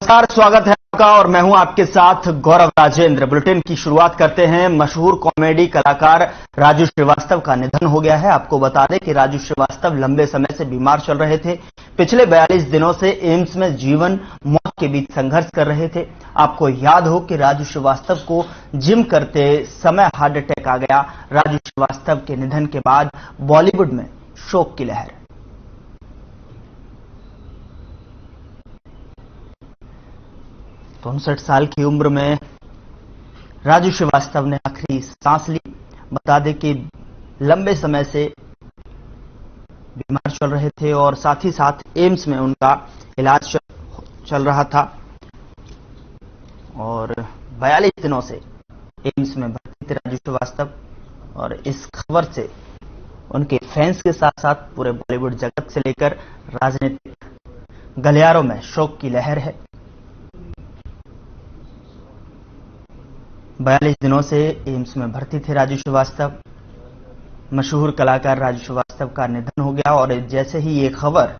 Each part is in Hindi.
नमस्कार, स्वागत है आपका और मैं हूं आपके साथ गौरव राजेंद्र। बुलेटिन की शुरुआत करते हैं। मशहूर कॉमेडी कलाकार राजू श्रीवास्तव का निधन हो गया है। आपको बता दें कि राजू श्रीवास्तव लंबे समय से बीमार चल रहे थे। पिछले 42 दिनों से एम्स में जीवन मौत के बीच संघर्ष कर रहे थे। आपको याद हो कि राजू श्रीवास्तव को जिम करते समय हार्ट अटैक आ गया। राजू श्रीवास्तव के निधन के बाद बॉलीवुड में शोक की लहर। 59 साल की उम्र में राजू श्रीवास्तव ने आखिरी सांस ली। बता दें कि लंबे समय से बीमार चल रहे थे और साथ ही साथ एम्स में उनका इलाज चल रहा था और 42 दिनों से एम्स में भर्ती थे राजू श्रीवास्तव। और इस खबर से उनके फैंस के साथ साथ पूरे बॉलीवुड जगत से लेकर राजनीतिक गलियारों में शोक की लहर है। 42 दिनों से एम्स में भर्ती थे राजू श्रीवास्तव। मशहूर कलाकार राजू श्रीवास्तव का निधन हो गया और जैसे ही ये खबर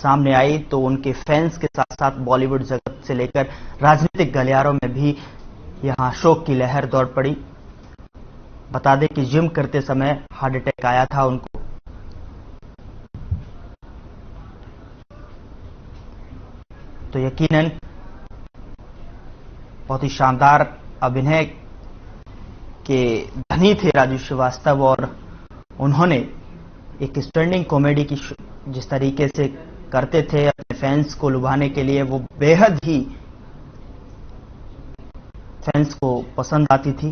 सामने आई तो उनके फैंस के साथ साथ बॉलीवुड जगत से लेकर राजनीतिक गलियारों में भी यहां शोक की लहर दौड़ पड़ी। बता दें कि जिम करते समय हार्ट अटैक आया था उनको। तो यकीनन बहुत ही शानदार अभिनय के धनी थे राजू श्रीवास्तव और उन्होंने एक स्टैंडिंग कॉमेडी की जिस तरीके से करते थे अपने फैंस को लुभाने के लिए, वो बेहद ही फैंस को पसंद आती थी।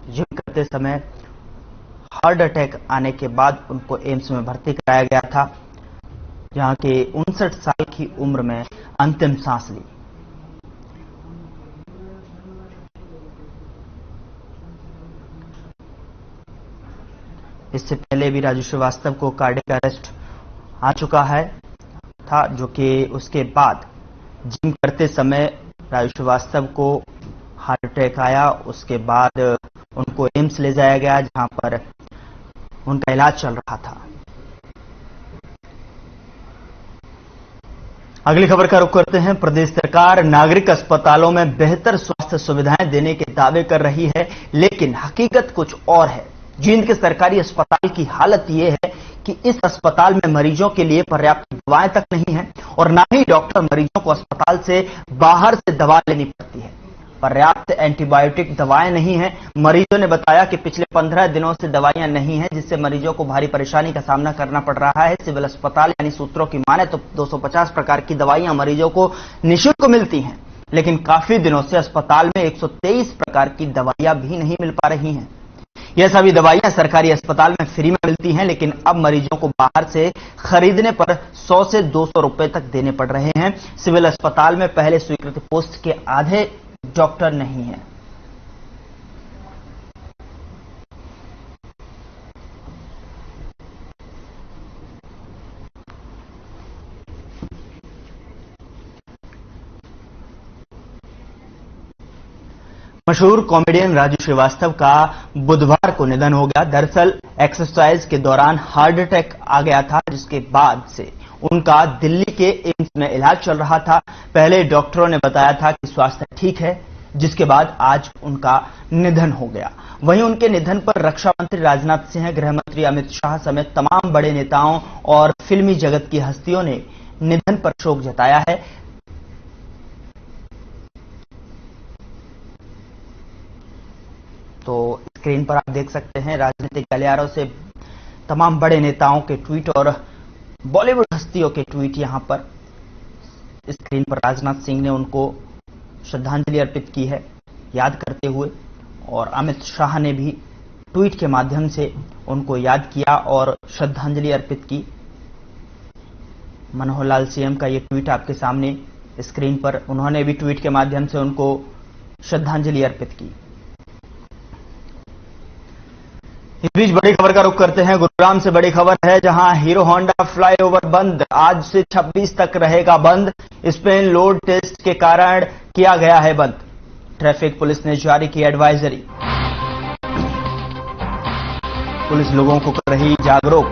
जिम करते समय हार्ट अटैक आने के बाद उनको एम्स में भर्ती कराया गया था, जहां के 59 साल की उम्र में अंतिम सांस ली। इससे पहले भी राजू श्रीवास्तव को कार्डियक अरेस्ट आ चुका है था, जो कि उसके बाद जिम करते समय राजू श्रीवास्तव को हार्ट अटैक आया। उसके बाद उनको एम्स ले जाया गया, जहां पर उनका इलाज चल रहा था। अगली खबर का रुख करते हैं। प्रदेश सरकार नागरिक अस्पतालों में बेहतर स्वास्थ्य सुविधाएं देने के दावे कर रही है, लेकिन हकीकत कुछ और है। जींद के सरकारी अस्पताल की हालत यह है कि इस अस्पताल में मरीजों के लिए पर्याप्त दवाएं तक नहीं है और ना ही डॉक्टर मरीजों को अस्पताल से बाहर से दवा लेनी पड़ती है। पर्याप्त एंटीबायोटिक दवाएं नहीं है। मरीजों ने बताया कि पिछले 15 दिनों से दवाइयां नहीं है, जिससे मरीजों को भारी परेशानी का सामना करना पड़ रहा है। सिविल अस्पताल यानी सूत्रों की माने तो 250 प्रकार की दवाइयां मरीजों को निःशुल्क मिलती हैं, लेकिन काफी दिनों से अस्पताल में 123 प्रकार की दवाइयां भी नहीं मिल पा रही हैं। यह सभी दवाइयां सरकारी अस्पताल में फ्री में मिलती हैं, लेकिन अब मरीजों को बाहर से खरीदने पर 100 से 200 रुपए तक देने पड़ रहे हैं। सिविल अस्पताल में पहले स्वीकृत पोस्ट के आधे डॉक्टर नहीं हैं। मशहूर कॉमेडियन राजू श्रीवास्तव का बुधवार को निधन हो गया। दरअसल एक्सरसाइज के दौरान हार्ट अटैक आ गया था, जिसके बाद से उनका दिल्ली के एम्स में इलाज चल रहा था। पहले डॉक्टरों ने बताया था कि स्वास्थ्य ठीक है, जिसके बाद आज उनका निधन हो गया। वहीं उनके निधन पर रक्षा मंत्री राजनाथ सिंह, गृह मंत्री अमित शाह समेत तमाम बड़े नेताओं और फिल्मी जगत की हस्तियों ने निधन पर शोक जताया है। तो स्क्रीन पर आप देख सकते हैं राजनीतिक गलियारों से तमाम बड़े नेताओं के ट्वीट और बॉलीवुड हस्तियों के ट्वीट। यहां पर स्क्रीन पर राजनाथ सिंह ने उनको श्रद्धांजलि अर्पित की है याद करते हुए, और अमित शाह ने भी ट्वीट के माध्यम से उनको याद किया और श्रद्धांजलि अर्पित की। मनोहर लाल सीएम का ये ट्वीट आपके सामने स्क्रीन पर, उन्होंने भी ट्वीट के माध्यम से उनको श्रद्धांजलि अर्पित की। इस बीच बड़ी खबर का रुख करते हैं। गुरुग्राम से बड़ी खबर है, जहां हीरो होंडा फ्लाईओवर बंद। आज से 26 तक रहेगा बंद। स्पेन लोड टेस्ट के कारण किया गया है बंद। ट्रैफिक पुलिस ने जारी की एडवाइजरी। पुलिस लोगों को कर रही जागरूक।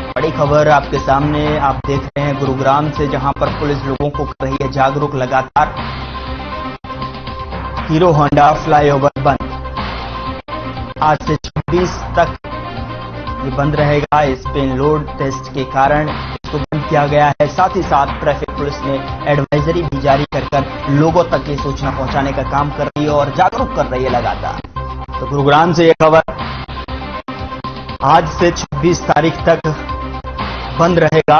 बड़ी खबर आपके सामने आप देख रहे हैं गुरुग्राम से, जहां पर पुलिस लोगों को कर रही है जागरूक। लगातार हीरो होंडा फ्लाईओवर बंद, आज से 26 तक ये बंद रहेगा। स्पिन लोड टेस्ट के कारण इसको बंद किया गया है। साथ ही साथ ट्रैफिक पुलिस ने एडवाइजरी भी जारी कर लोगों तक ये सूचना पहुंचाने का काम कर रही है और जागरूक कर रही है लगातार। तो गुरुग्राम से ये खबर, आज से 26 तारीख तक बंद रहेगा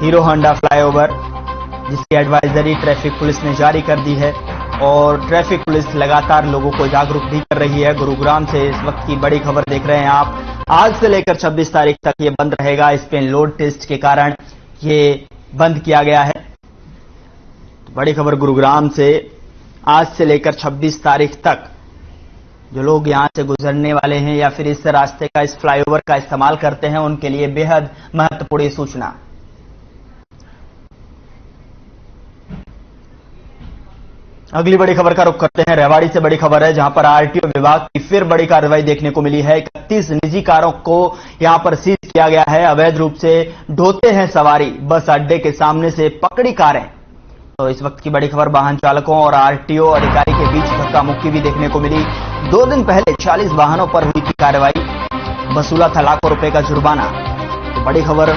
हीरो होंडा फ्लाईओवर, जिसकी एडवाइजरी ट्रैफिक पुलिस ने जारी कर दी है और ट्रैफिक पुलिस लगातार लोगों को जागरूक भी कर रही है। गुरुग्राम से इस वक्त की बड़ी खबर देख रहे हैं आप। आज से लेकर 26 तारीख तक ये बंद रहेगा। स्पिन लोड टेस्ट के कारण ये बंद किया गया है। तो बड़ी खबर गुरुग्राम से, आज से लेकर 26 तारीख तक जो लोग यहां से गुजरने वाले हैं या फिर इस रास्ते का, इस फ्लाईओवर का इस्तेमाल करते हैं, उनके लिए बेहद महत्वपूर्ण सूचना। अगली बड़ी खबर का रुख करते हैं। रेवाड़ी से बड़ी खबर है, जहां पर आरटीओ विभाग की फिर बड़ी कार्रवाई देखने को मिली है। 31 निजी कारों को यहां पर सीज किया गया है। अवैध रूप से ढोते हैं सवारी, बस अड्डे के सामने से पकड़ी कारें। तो इस वक्त की बड़ी खबर, वाहन चालकों और आरटीओ अधिकारी के बीच धक्का मुक्की भी देखने को मिली। 2 दिन पहले 40 वाहनों पर हुई थी कार्रवाई, वसूला था लाखों रुपए का जुर्माना। तो बड़ी खबर,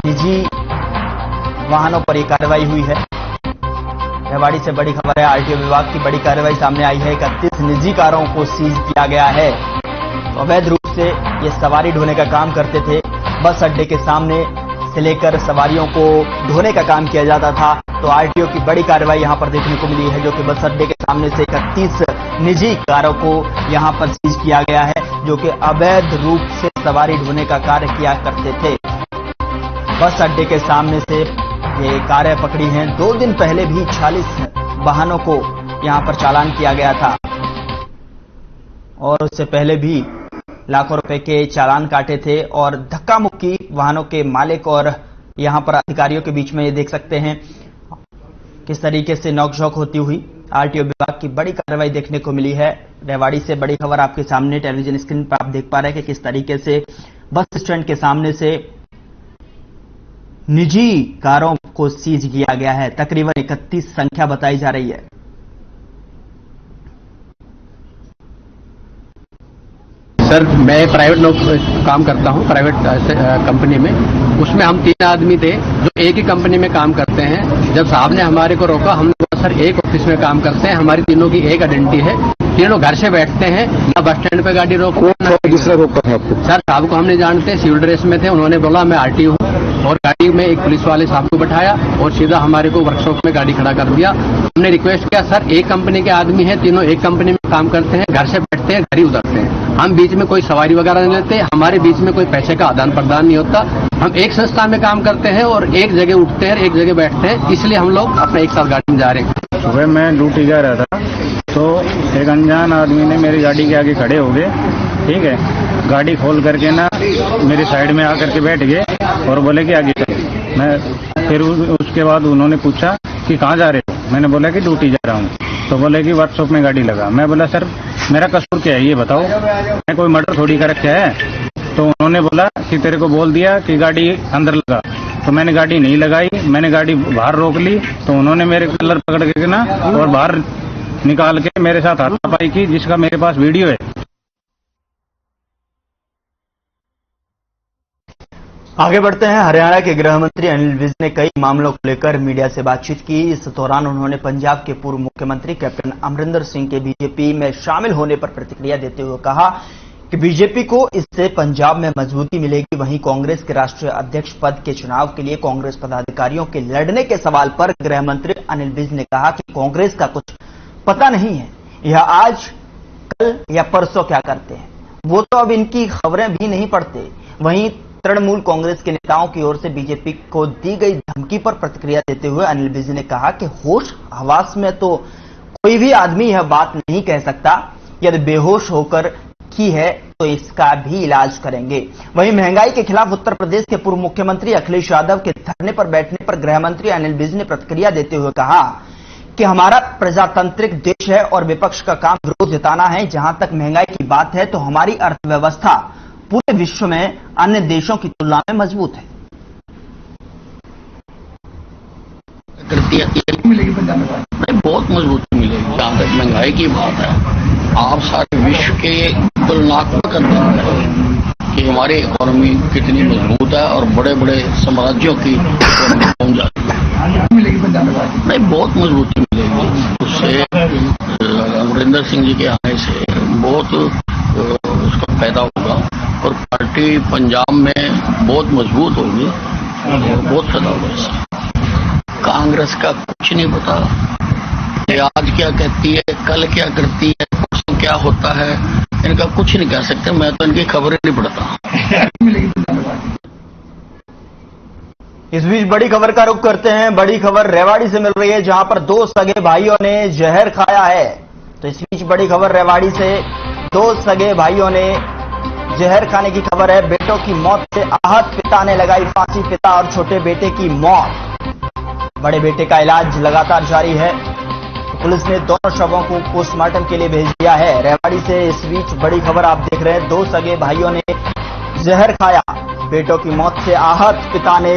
निजी वाहनों पर यह कार्रवाई हुई है। रेवाड़ी से बड़ी खबर है, आरटीओ विभाग की बड़ी कार्रवाई सामने आई है। 31 निजी कारों को सीज किया गया है। तो अवैध रूप से ये सवारी ढोने का काम करते थे। बस अड्डे के सामने से लेकर सवारियों को ढोने का काम किया जाता था। तो आरटीओ की बड़ी कार्रवाई यहां पर देखने को मिली है, जो कि बस अड्डे के सामने से 31 निजी कारों को यहां पर सीज किया गया है, जो कि अवैध रूप से सवारी ढोने का कार्य किया करते थे। बस अड्डे के सामने से ये कारें पकड़ी हैं। 2 दिन पहले भी 40 वाहनों को यहां पर चालान किया गया था और उससे पहले भी लाखों रुपए के चालान काटे थे। और धक्का मुक्की वाहनों के मालिक और यहां पर अधिकारियों के बीच में ये देख सकते हैं किस तरीके से नोकझोंक होती हुई। आरटीओ विभाग की बड़ी कार्रवाई देखने को मिली है। रेवाड़ी से बड़ी खबर आपके सामने टेलीविजन स्क्रीन पर आप देख पा रहे हैं कि किस तरीके से बस स्टैंड के सामने से निजी कारों को सीज किया गया है। तकरीबन 31 संख्या बताई जा रही है। सर, मैं प्राइवेट काम करता हूं, प्राइवेट कंपनी में। उसमें हम 3 आदमी थे जो एक ही कंपनी में काम करते हैं। जब साहब ने हमारे को रोका, हम सर एक ऑफिस में काम करते हैं, हमारी तीनों की एक आइडेंटिटी है, तीनों घर से बैठते हैं, ना बस स्टैंड पे गाड़ी रोको ना दूसरा रोका है आपको। सर, साहब को हमने जानते हैं, सिविल ड्रेस में थे, उन्होंने बोला मैं आरटीओ हूं और गाड़ी में एक पुलिस वाले साहब को बैठाया और सीधा हमारे को वर्कशॉप में गाड़ी खड़ा कर दिया। हमने रिक्वेस्ट किया, सर एक कंपनी के आदमी हैं, तीनों एक कंपनी में काम करते हैं, घर से बैठते हैं, घर ही उतरते हैं, हम बीच में कोई सवारी वगैरह नहीं लेते, हमारे बीच में कोई पैसे का आदान प्रदान नहीं होता। हम एक संस्था में काम करते हैं और एक जगह उठते हैं, एक जगह बैठते हैं, इसलिए हम लोग अपना एक साथ गाड़ी में जा रहे हैं। सुबह मैं ड्यूटी जा रहा था तो एक अनजान आदमी ने मेरी गाड़ी के आगे खड़े हो गए, ठीक है, गाड़ी खोल करके ना मेरी साइड में आकर के बैठ गए और बोले कि आगे चलो। मैं फिर उसके बाद उन्होंने पूछा कि कहाँ जा रहे हो, मैंने बोला कि ड्यूटी जा रहा हूँ। तो बोले कि वर्कशॉप में गाड़ी लगा। मैं बोला सर मेरा कसूर क्या है ये बताओ, मैं कोई मर्डर थोड़ी कर रखा है। तो उन्होंने बोला कि तेरे को बोल दिया कि गाड़ी अंदर लगा। तो मैंने गाड़ी नहीं लगाई, मैंने गाड़ी बाहर रोक ली। तो उन्होंने मेरे कलर पकड़ के ना और बाहर निकाल के मेरे साथ हाथापाई की, जिसका मेरे पास वीडियो है। आगे बढ़ते हैं। हरियाणा के गृह मंत्री अनिल विज ने कई मामलों को लेकर मीडिया से बातचीत की। इस दौरान उन्होंने पंजाब के पूर्व मुख्यमंत्री कैप्टन अमरिंदर सिंह के बीजेपी में शामिल होने पर प्रतिक्रिया देते हुए कहा कि बीजेपी को इससे पंजाब में मजबूती मिलेगी। वहीं कांग्रेस के राष्ट्रीय अध्यक्ष पद के चुनाव के लिए कांग्रेस पदाधिकारियों के लड़ने के सवाल पर गृह मंत्री अनिल विज ने कहा कि कांग्रेस का कुछ पता नहीं है, यह आज कल या परसों क्या करते हैं, वो तो अब इनकी खबरें भी नहीं पढ़ते। वहीं तृणमूल कांग्रेस के नेताओं की ओर से बीजेपी को दी गई धमकी पर प्रतिक्रिया देते हुए अनिल विज ने कहा कि होश हवास में तो कोई भी आदमी यह बात नहीं कह सकता, यदि बेहोश होकर की है तो इसका भी इलाज करेंगे। वहीं महंगाई के खिलाफ उत्तर प्रदेश के पूर्व मुख्यमंत्री अखिलेश यादव के धरने पर बैठने पर गृह मंत्री अनिल विज ने प्रतिक्रिया देते हुए कहा कि हमारा प्रजातांत्रिक देश है और विपक्ष का काम विरोध जताना है। जहां तक महंगाई की बात है तो हमारी अर्थव्यवस्था पूरे विश्व में अन्य देशों की तुलना में मजबूत है। मिलेगी पंजाब में नहीं, बहुत मजबूती मिलेगी। जहां तक महंगाई की बात है, आप सारे विश्व के तुलनात्मक कर देंगे कि हमारी इकोनॉमी कितनी मजबूत है और बड़े बड़े साम्राज्यों की पहुंच जाती है। मिलेगी पंजाब में नहीं, बहुत मजबूती मिलेगी। उससे अमरिंदर सिंह जी के आने से बहुत उसका फायदा होगा और पार्टी पंजाब में बहुत मजबूत होगी, बहुत फायदा होगा इससे। कांग्रेस का कुछ नहीं पता, ये आज क्या कहती है, कल क्या करती है, परसों क्या होता है, इनका कुछ नहीं कह सकते। मैं तो इनकी खबरें नहीं पढ़ता। इस बीच बड़ी खबर का रुख करते हैं। बड़ी खबर रेवाड़ी से मिल रही है, जहां पर दो सगे भाइयों ने जहर खाया है। तो इस बीच बड़ी खबर रेवाड़ी से, दो सगे भाइयों ने जहर खाने की खबर है। बेटों की मौत से आहत पिता ने लगाई फांसी, पिता और छोटे बेटे की मौत। बड़े बेटे का इलाज लगातार जारी है। पुलिस ने दोनों शवों को पोस्टमार्टम के लिए भेज दिया है। रेवाड़ी से इस बीच बड़ी खबर आप देख रहे हैं, दो सगे भाइयों ने जहर खाया, बेटों की मौत से आहत पिता ने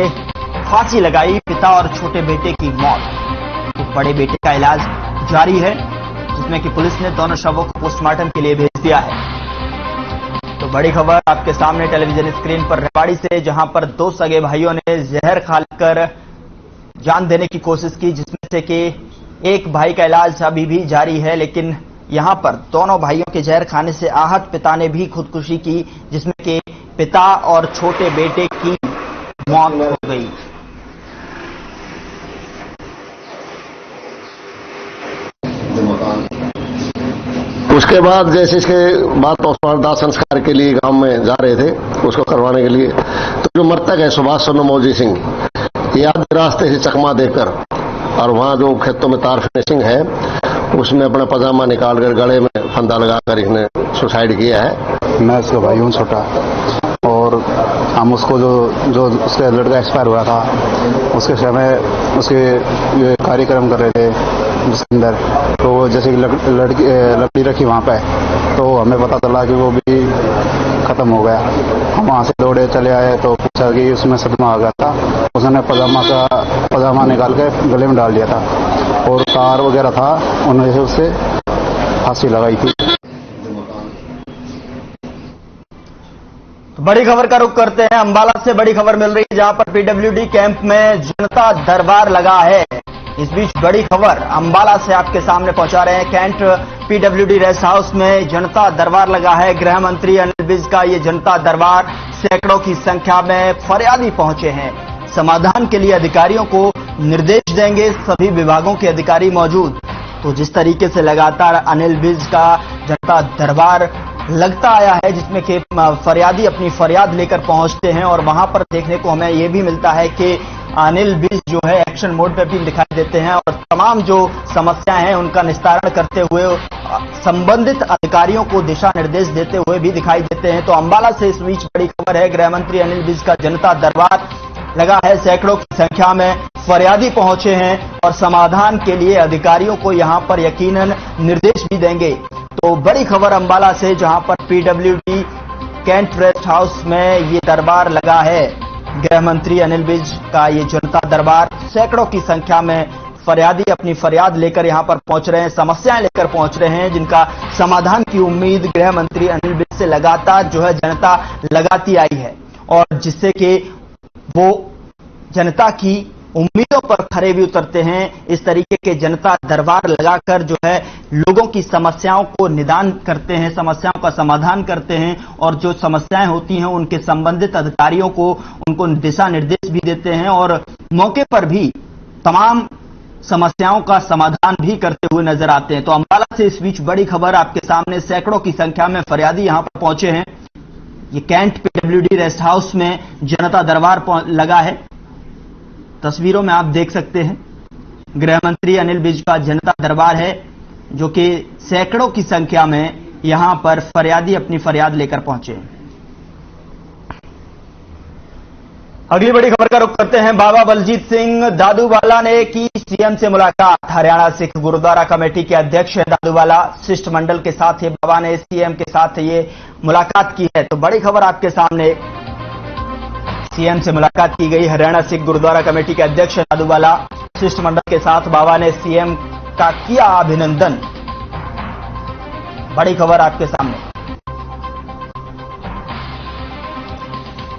फांसी लगाई, पिता और छोटे बेटे की मौत। तो बड़े बेटे का इलाज जारी है, जिसमें कि पुलिस ने दोनों शवों को पोस्टमार्टम के लिए भेज दिया है। तो बड़ी खबर आपके सामने टेलीविजन स्क्रीन पर रेवाड़ी से, जहां पर दो सगे भाइयों ने जहर खाकर जान देने की कोशिश की, जिसमें से कि एक भाई का इलाज अभी भी जारी है। लेकिन यहां पर दोनों भाइयों के जहर खाने से आहत पिता ने भी खुदकुशी की, जिसमें कि पिता और छोटे बेटे की मौत हो गई। उसके बाद जैसे इसके बाद पोस्टमार्टम दाह संस्कार के लिए गांव में जा रहे थे, उसको करवाने के लिए, तो जो मृतक है सुभाष चंद्र मौजी सिंह, ये आधे रास्ते से चकमा देकर और वहां जो खेतों में तार फिनिशिंग है उसमें अपना पजामा निकालकर गले में फंदा लगाकर इसने सुसाइड किया है। मैं उसका भाई हूँ छोटा, और हम उसको जो उसका लड़का एक्सपायर हुआ था उसके समय उसके ये कार्यक्रम कर रहे थे जिसके अंदर, तो जैसे कि लकड़ी रखी वहाँ पे, तो हमें पता चला कि वो भी खत्म हो गया। हम वहाँ से दौड़े चले आए तो पूछा कि उसमें सदमा आ गया था। उसने पजामा निकाल के गले में डाल दिया था और तार वगैरह था, उन्होंने उससे फांसी लगाई थी। तो बड़ी खबर का रुख करते हैं। अंबाला से बड़ी खबर मिल रही है, जहां पर पीडब्ल्यूडी कैंप में जनता दरबार लगा है। इस बीच बड़ी खबर अंबाला से आपके सामने पहुंचा रहे हैं। कैंट पीडब्ल्यूडी रेस्ट हाउस में जनता दरबार लगा है। गृह मंत्री अनिल विज का ये जनता दरबार, सैकड़ों की संख्या में फरियादी पहुंचे हैं। समाधान के लिए अधिकारियों को निर्देश देंगे सभी विभागों के अधिकारी मौजूद। तो जिस तरीके से लगातार अनिल विज का जनता दरबार लगता आया है, जिसमें कि फरियादी अपनी फरियाद लेकर पहुंचते हैं, और वहां पर देखने को हमें यह भी मिलता है कि अनिल विज जो है एक्शन मोड पे भी दिखाई देते हैं और तमाम जो समस्याएं हैं उनका निस्तारण करते हुए संबंधित अधिकारियों को दिशा निर्देश देते हुए भी दिखाई देते हैं। तो अंबाला से इस बीच बड़ी खबर है, गृह मंत्री अनिल विज का जनता दरबार लगा है। सैकड़ों की संख्या में फरियादी पहुंचे हैं और समाधान के लिए अधिकारियों को यहां पर यकीनन निर्देश भी देंगे। तो बड़ी खबर अंबाला से, जहां पर पीडब्ल्यूडी कैंट रेस्ट हाउस में ये दरबार लगा है, गृह मंत्री अनिल विज का ये जनता दरबार। सैकड़ों की संख्या में फरियादी अपनी फरियाद लेकर यहां पर पहुंच रहे हैं, समस्याएं लेकर पहुंच रहे हैं, जिनका समाधान की उम्मीद गृह मंत्री अनिल विज से लगातार जो है जनता लगाती आई है, और जिससे कि वो जनता की उम्मीदों पर खरे भी उतरते हैं। इस तरीके के जनता दरबार लगाकर जो है लोगों की समस्याओं को निदान करते हैं, समस्याओं का समाधान करते हैं, और जो समस्याएं होती हैं उनके संबंधित अधिकारियों को उनको दिशा निर्देश भी देते हैं और मौके पर भी तमाम समस्याओं का समाधान भी करते हुए नजर आते हैं। तो अंबाला से इस बीच बड़ी खबर आपके सामने, सैकड़ों की संख्या में फरियादी यहां पर पहुंचे हैं। ये कैंट पीडब्ल्यूडी रेस्ट हाउस में जनता दरबार लगा है। तस्वीरों में आप देख सकते हैं गृह मंत्री अनिल विज का जनता दरबार है, जो कि सैकड़ों की संख्या में यहां पर फरियादी अपनी फरियाद लेकर पहुंचे हैं। अगली बड़ी खबर का रुख करते हैं। बाबा बलजीत सिंह दादूवाला ने की सीएम से मुलाकात। हरियाणा सिख गुरुद्वारा कमेटी के अध्यक्ष है दादूवाला। शिष्टमंडल के साथ ये बाबा ने सीएम के साथ ये मुलाकात की है। तो बड़ी खबर आपके सामने, सीएम से मुलाकात की गई। हरियाणा सिख गुरुद्वारा कमेटी के अध्यक्ष है दादूवाला। शिष्टमंडल के साथ बाबा ने सीएम का किया अभिनंदन। बड़ी खबर आपके सामने,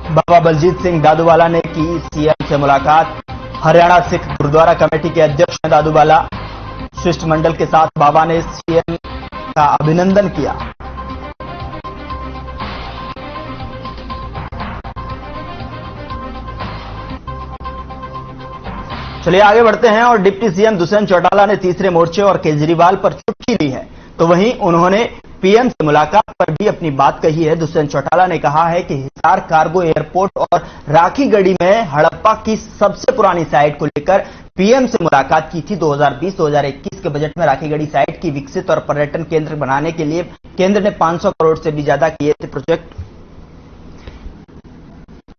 बाबा बलजीत सिंह दादूवाला ने की सीएम से मुलाकात। हरियाणा सिख गुरुद्वारा कमेटी के अध्यक्ष हैं दादूवाला। शिष्टमंडल के साथ बाबा ने सीएम का अभिनंदन किया। चलिए आगे बढ़ते हैं और डिप्टी सीएम दुष्यंत चौटाला ने तीसरे मोर्चे और केजरीवाल पर चुटकी ली है। तो वहीं उन्होंने पीएम से मुलाकात पर भी अपनी बात कही है। दुष्यंत चौटाला ने कहा है कि हिसार कार्गो एयरपोर्ट और राखीगढ़ी में हड़प्पा की सबसे पुरानी साइट को लेकर पीएम से मुलाकात की थी। 2020-2021 के बजट में राखीगढ़ी साइट की विकसित और पर्यटन केंद्र बनाने के लिए केंद्र ने 500 करोड़ से भी ज्यादा किए थे प्रोजेक्ट।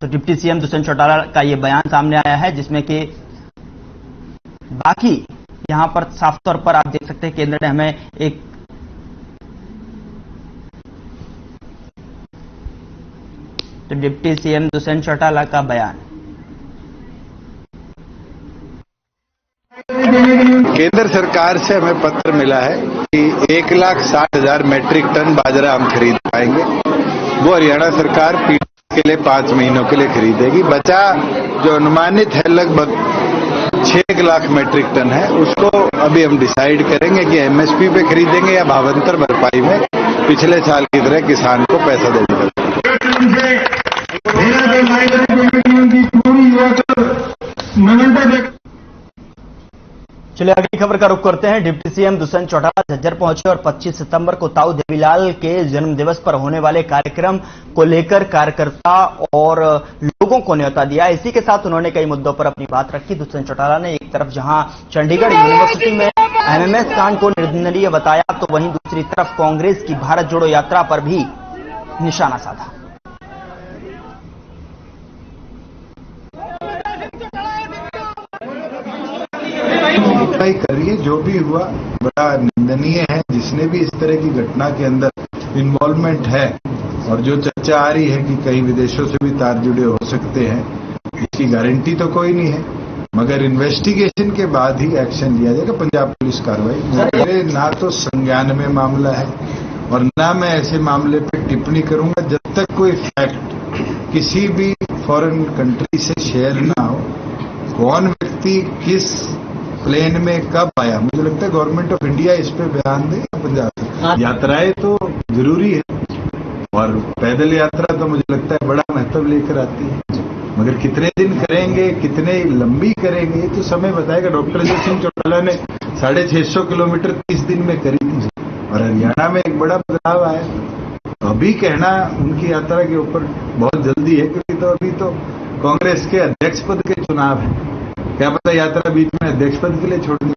तो डिप्टी सीएम दुष्यंत चौटाला का यह बयान सामने आया है, जिसमें कि बाकी यहां पर साफ तौर पर आप देख सकते हैं केंद्र ने हमें एक तो डिप्टी सीएम दुष्यंत चौटाला का बयान। केंद्र सरकार से हमें पत्र मिला है कि 1,60,000 मैट्रिक टन बाजरा हम खरीद पाएंगे। वो हरियाणा सरकार पीड़ित के लिए 5 महीनों के लिए खरीदेगी। बचा जो अनुमानित है लगभग 6 लाख मैट्रिक टन है, उसको अभी हम डिसाइड करेंगे कि एमएसपी पे खरीदेंगे या भावांतर भरपाई में पिछले साल की तरह किसान को पैसा देंगे। चलिए अगली खबर का रुख करते हैं। डिप्टी सीएम दुष्यंत चौटाला झज्जर पहुंचे और 25 सितंबर को ताऊ देवीलाल के जन्मदिवस पर होने वाले कार्यक्रम को लेकर कार्यकर्ता और लोगों को न्योता दिया। इसी के साथ उन्होंने कई मुद्दों पर अपनी बात रखी। दुष्यंत चौटाला ने एक तरफ जहां चंडीगढ़ यूनिवर्सिटी में एमएमएस कांड को निंदनीय बताया, तो वहीं दूसरी तरफ कांग्रेस की भारत जोड़ो यात्रा पर भी निशाना साधा। करिए, जो भी हुआ बड़ा निंदनीय है। जिसने भी इस तरह की घटना के अंदर इन्वॉल्वमेंट है और जो चर्चा आ रही है कि कई विदेशों से भी तार जुड़े हो सकते हैं, इसकी गारंटी तो कोई नहीं है, मगर इन्वेस्टिगेशन के बाद ही एक्शन लिया जाएगा। पंजाब पुलिस कार्रवाई मेरे ना तो संज्ञान में मामला है और ना मैं ऐसे मामले पर टिप्पणी करूंगा जब तक कोई फैक्ट किसी भी फॉरेन कंट्री से शेयर ना हो। कौन व्यक्ति किस प्लेन में कब आया, मुझे लगता है गवर्नमेंट ऑफ इंडिया इस पे ध्यान दे। पंजाब यात्राएं तो जरूरी है और पैदल यात्रा तो मुझे लगता है बड़ा महत्व लेकर आती है, मगर कितने दिन करेंगे, कितने लंबी करेंगे, ये तो समय बताएगा। डॉक्टर अजय सिंह चौटाला ने 650 किलोमीटर 30 दिन में करी थी और हरियाणा में एक बड़ा बदलाव आया। तो अभी कहना उनकी यात्रा के ऊपर बहुत जल्दी है, क्योंकि तो अभी तो कांग्रेस के अध्यक्ष पद के चुनाव है। क्या पता यात्रा बीच में अध्यक्ष पद के लिए छोड़ दी।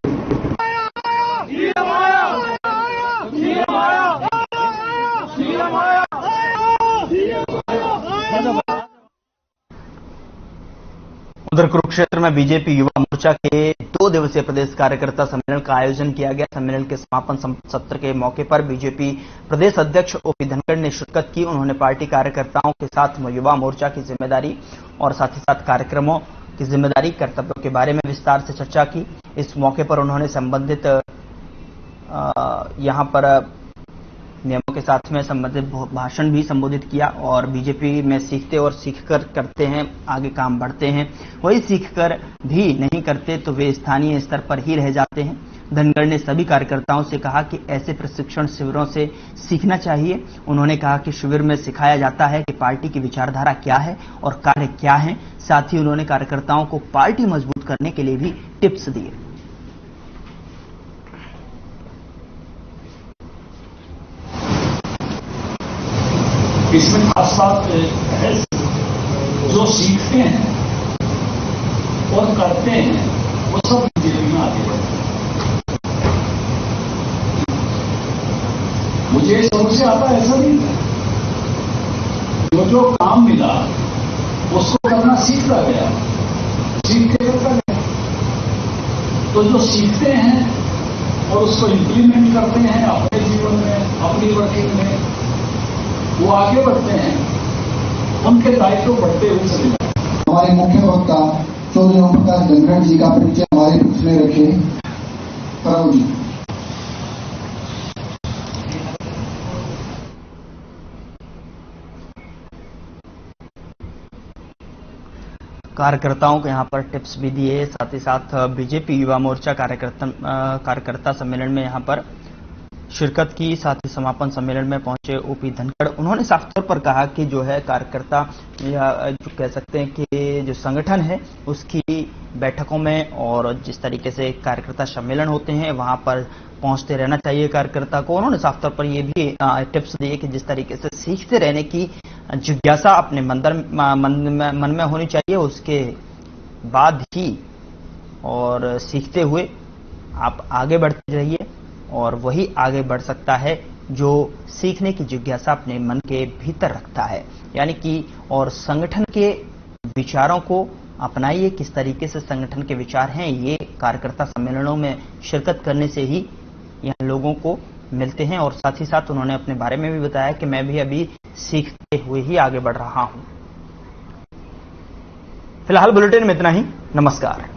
उधर कुरुक्षेत्र में बीजेपी युवा मोर्चा के 2 दिवसीय प्रदेश कार्यकर्ता सम्मेलन का आयोजन किया गया। सम्मेलन के समापन सत्र के मौके पर बीजेपी प्रदेश अध्यक्ष ओपी धनखड़ ने शिरकत की। उन्होंने पार्टी कार्यकर्ताओं के साथ युवा मोर्चा की जिम्मेदारी और साथ ही साथ कार्यक्रमों की जिम्मेदारी, कर्तव्यों के बारे में विस्तार से चर्चा की। इस मौके पर उन्होंने संबंधित यहां पर नियमों के साथ में संबंधित भाषण भी संबोधित किया और बीजेपी में सीखते और सीखकर करते हैं, आगे काम बढ़ते हैं, वही सीखकर भी नहीं करते तो वे स्थानीय स्तर पर ही रह जाते हैं। धनखड़ ने सभी कार्यकर्ताओं से कहा कि ऐसे प्रशिक्षण शिविरों से सीखना चाहिए। उन्होंने कहा कि शिविर में सिखाया जाता है कि पार्टी की विचारधारा क्या है और कार्य क्या है। साथ ही उन्होंने कार्यकर्ताओं को पार्टी मजबूत करने के लिए भी टिप्स दिए। इसमें खास बात है जो सीखते हैं और करते हैं वो सब बीजेपी में आगे बढ़ते हैं। मुझे समझ से आता ऐसा नहीं है, जो काम मिला उसको करना सीखता गया, सीख के करता गया। तो जो सीखते हैं और उसको इम्प्लीमेंट करते हैं अपने जीवन में, अपनी वर्किंग में, वो आगे बढ़ते हैं, उनके दायित्व बढ़ते हुए चले जाते हैं। हमारे मुख्य वक्ता चौधरी ओम प्रकाश धनखड़ जी का परिचय हमारे बीच में रखे। प्रभु जी। कार्यकर्ताओं को यहाँ पर टिप्स भी दिए, साथ ही साथ बीजेपी युवा मोर्चा कार्यकर्ता सम्मेलन में यहाँ पर शिरकत की। साथ ही समापन सम्मेलन में पहुंचे ओपी धनखड़, उन्होंने साफ तौर पर कहा कि जो है कार्यकर्ता या जो कह सकते हैं कि जो संगठन है उसकी बैठकों में और जिस तरीके से कार्यकर्ता सम्मेलन होते हैं वहां पर पहुंचते रहना चाहिए कार्यकर्ता को। उन्होंने साफ तौर पर ये भी टिप्स दिए कि जिस तरीके से सीखते रहने की जिज्ञासा अपने मन में होनी चाहिए, उसके बाद ही और सीखते हुए आप आगे बढ़ते रहिए और वही आगे बढ़ सकता है जो सीखने की जिज्ञासा अपने मन के भीतर रखता है। यानी कि और संगठन के विचारों को अपनाइए। किस तरीके से संगठन के विचार हैं ये कार्यकर्ता सम्मेलनों में शिरकत करने से ही यहाँ लोगों को मिलते हैं। और साथ ही साथ उन्होंने अपने बारे में भी बताया कि मैं भी अभी सीखते हुए ही आगे बढ़ रहा हूं। फिलहाल बुलेटिन में इतना ही। नमस्कार।